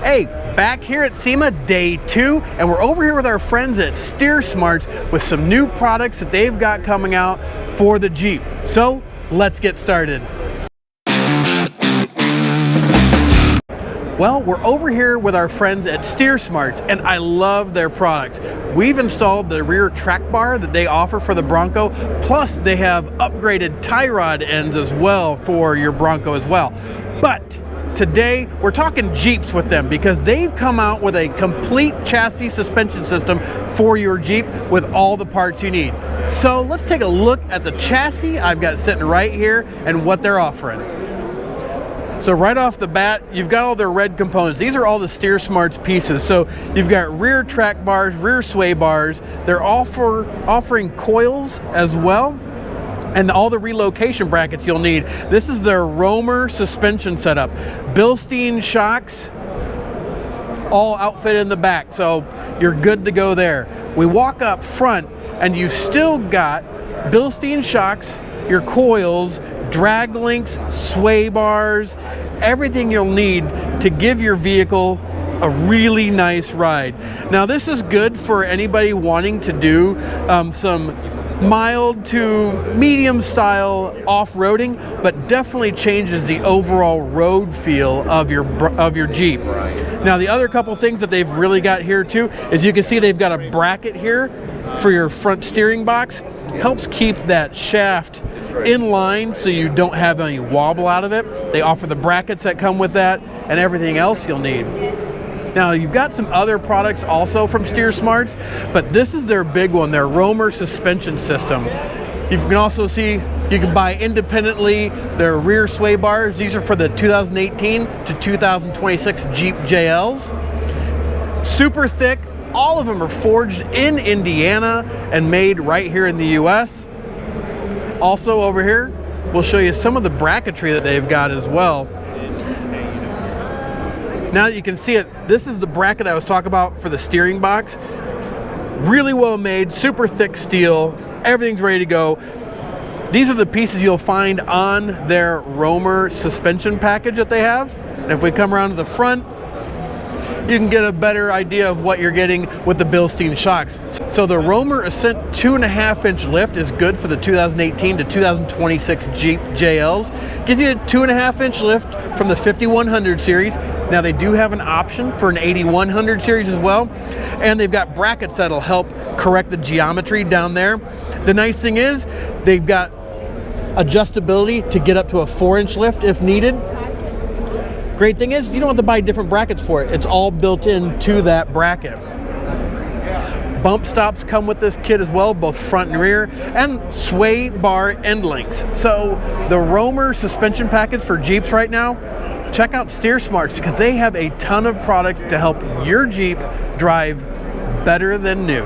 Hey, back here at SEMA day 2, and we're over here with our friends at Steer Smarts with some new products that they've got coming out for the Jeep. So let's get started. Well, we're over here with our friends at Steer Smarts, and I love their products. We've installed the rear track bar that they offer for the Bronco, plus they have upgraded tie rod ends as well for your Bronco as well. But today, we're talking Jeeps with them because they've come out with a complete chassis suspension system for your Jeep with all the parts you need. So let's take a look at the chassis I've got sitting right here and what they're offering. So right off the bat, you've got all their red components. These are all the Steer Smarts pieces. So you've got rear track bars, rear sway bars. They're offering coils as well, and all the relocation brackets you'll need. This is their Roamer suspension setup. Bilstein shocks, all outfitted in the back, so you're good to go there. We walk up front, and you've still got Bilstein shocks, your coils, drag links, sway bars, everything you'll need to give your vehicle a really nice ride. Now this is good for anybody wanting to do some mild to medium style off-roading, but definitely changes the overall road feel of your Jeep. Now the other couple things that they've really got here too is you can see they've got a bracket here for your front steering box. Helps keep that shaft in line so you don't have any wobble out of it. They offer the brackets that come with that and everything else you'll need. Now you've got some other products also from Steer Smarts, but this is their big one, their Roamer suspension system. You can also see you can buy independently their rear sway bars. These are for the 2018 to 2026 Jeep JLs. Super thick. All of them are forged in Indiana and made right here in the US. Also over here, we'll show you some of the bracketry that they've got as well. Now that you can see it, this is the bracket I was talking about for the steering box. Really well made, super thick steel, everything's ready to go. These are the pieces you'll find on their Roamer suspension package that they have. And if we come around to the front, you can get a better idea of what you're getting with the Bilstein shocks. So the Roamer Ascent 2.5-inch lift is good for the 2018 to 2026 Jeep JLs. Gives you a 2.5-inch lift from the 5100 series. Now they do have an option for an 8100 series as well. And they've got brackets that'll help correct the geometry down there. The nice thing is they've got adjustability to get up to a 4-inch lift if needed. Great thing is you don't have to buy different brackets for it. It's all built into that bracket. Bump stops come with this kit as well, both front and rear, and sway bar end links. So the Roamer suspension package for Jeeps right now, check out Steer Smarts because they have a ton of products to help your Jeep drive better than new.